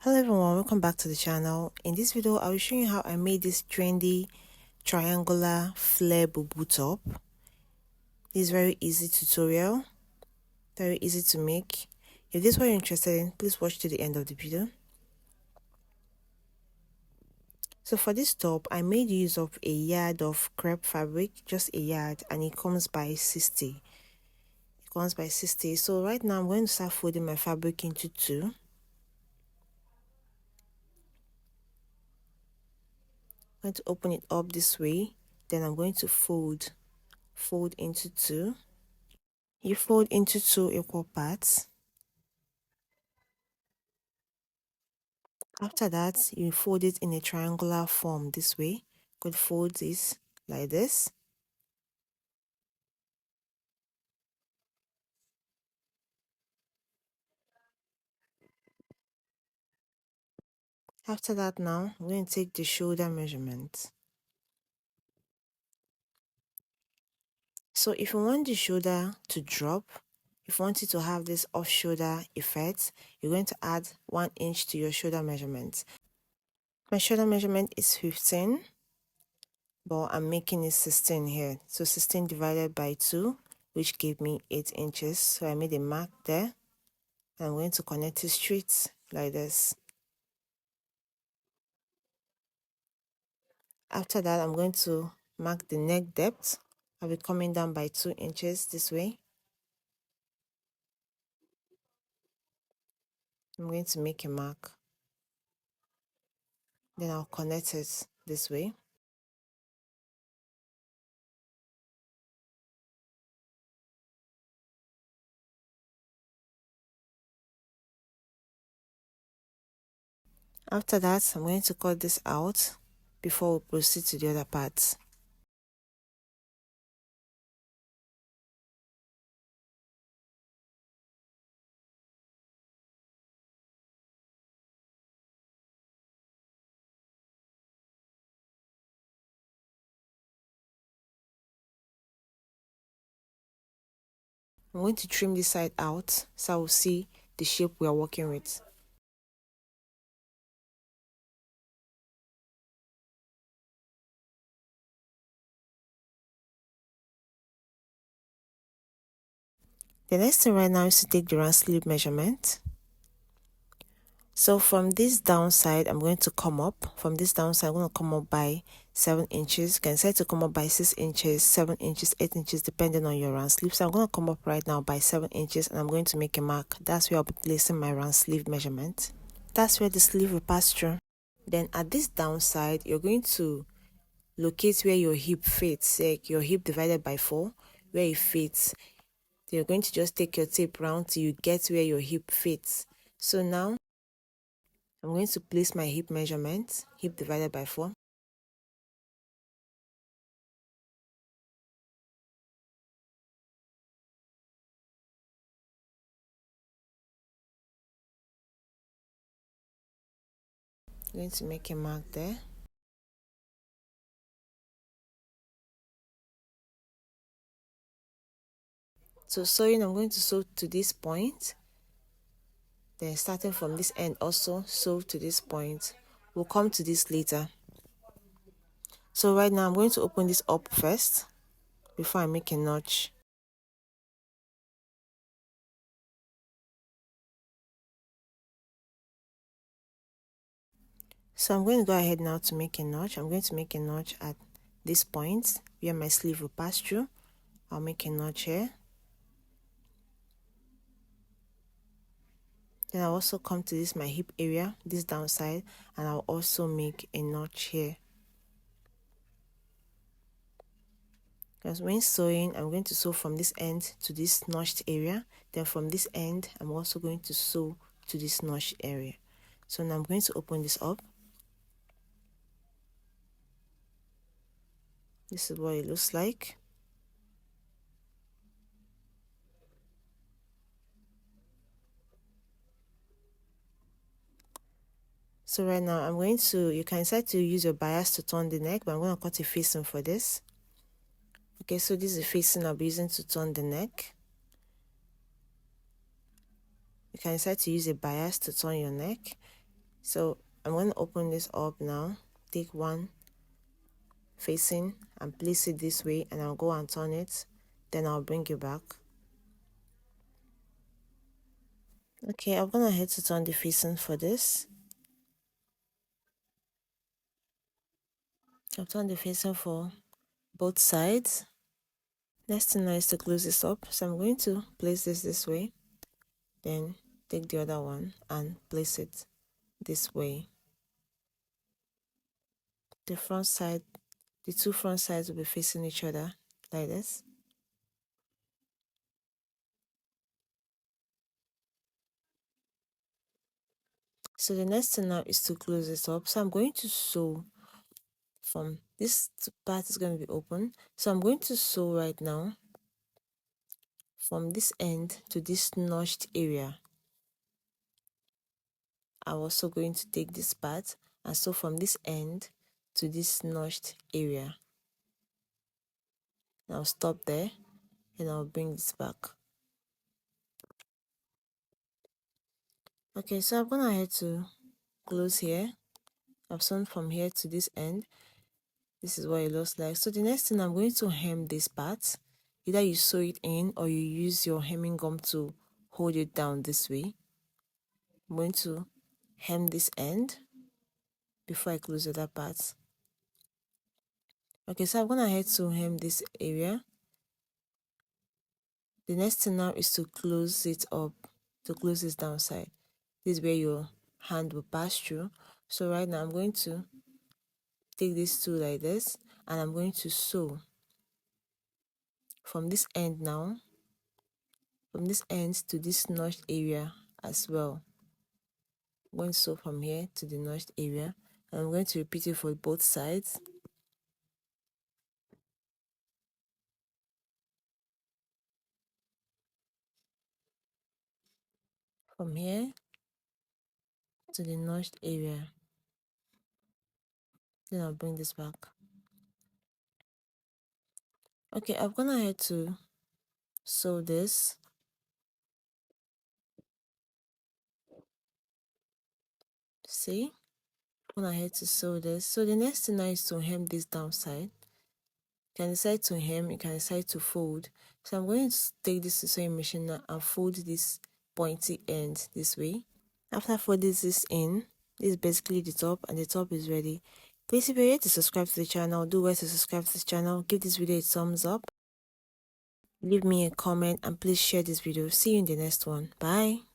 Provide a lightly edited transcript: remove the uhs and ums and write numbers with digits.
Hello everyone, welcome back to the channel. In this video, I will show you how I made this trendy triangular flare bubu top. This is very easy tutorial, very easy to make. If this is what you're interested in, please watch to the end of the video. So for this top, I made use of a yard of crepe fabric, just a yard, and it comes by 60. It comes by 60. So right now I'm going to start folding my fabric into two. I'm going to open it up this way, then I'm going to fold into two. You fold into two equal parts. After that, you fold it in a triangular form this way. Could fold this like this. After that, now I'm going to take the shoulder measurement. So if you want the shoulder to drop, if you want it to have this off shoulder effect, you're going to add 1 inch to your shoulder measurement. My shoulder measurement is 15, but I'm making it 16 here. So 16 divided by 2, which gave me 8 inches. So I made a mark there. I'm going to connect it straight like this. After that, I'm going to mark the neck depth. I'll be coming down by 2 inches this way. I'm going to make a mark. Then I'll connect it this way. After that, I'm going to cut this out before we proceed to the other parts. I'm going to trim this side out so I will see the shape we are working with. The next thing right now is to take the round sleeve measurement. So from this downside, I'm going to come up. From this downside, I'm going to come up by 7 inches. You can decide to come up by 6 inches, 7 inches, 8 inches, depending on your round sleeve. So I'm going to come up right now by 7 inches and I'm going to make a mark. That's where I'll be placing my round sleeve measurement. That's where the sleeve will pass through. Then at this downside, you're going to locate where your hip fits, like your hip divided by 4, where it fits. Then you're going to just take your tape round till you get where your hip fits. So now, I'm going to place my hip measurement, hip divided by 4. I'm going to make a mark there. So sewing, I'm going to sew to this point. Then starting from this end also, sew to this point. We'll come to this later. So right now, I'm going to open this up first before I make a notch. So I'm going to go ahead now to make a notch. I'm going to make a notch at this point where my sleeve will pass through. I'll make a notch here. Then I'll also come to this my hip area, this downside, and I'll also make a notch here. Because when sewing, I'm going to sew from this end to this notched area. Then from this end, I'm also going to sew to this notched area. So now I'm going to open this up. This is what it looks like. So right now I'm going to, you can decide to use your bias to turn the neck, but I'm going to cut a facing for this. Okay, so this is a facing I'll be using to turn the neck. You can decide to use a bias to turn your neck. So I'm going to open this up now, take one facing and place it this way, and I'll go and turn it, then I'll bring you back. Okay, I'm gonna head to turn the facing for this. I've turned the facing for both sides. Next thing now is to close this up, so I'm going to place this way, then take the other one and place it this way. The front side, the two front sides will be facing each other like this. So the next thing now is to close this up. So I'm going to sew from this part is going to be open. So I'm going to sew right now from this end to this notched area. I'm also going to take this part and sew from this end to this notched area. I'll stop there and I'll bring this back. Okay, so I'm gonna head to close here. I've sewn from here to this end. This is what it looks like. So the next thing, I'm going to hem this part. Either you sew it in or you use your hemming gum to hold it down this way. I'm going to hem this end before I close the other part. Okay, so I'm gonna head to hem this area. The next thing now is to close it up, to close this downside. This is where your hand will pass through. So right now I'm going to take this two like this, and I'm going to sew from this end now, from this end to this notched area as well. I'm going to sew from here to the notched area, and I'm going to repeat it for both sides. From here to the notched area. Then I'll bring this back. Okay, I'm gonna head to sew this. See? I'm gonna head to sew this. So the next thing now is to hem this downside. You can decide to hem, you can decide to fold. So I'm going to take this to sewing machine now and fold this pointy end this way. After folding this in, this is basically the top, and the top is ready. Please, if you're yet to subscribe to the channel, do well to subscribe to this channel, give this video a thumbs up, leave me a comment, and please share this video. See you in the next one. Bye.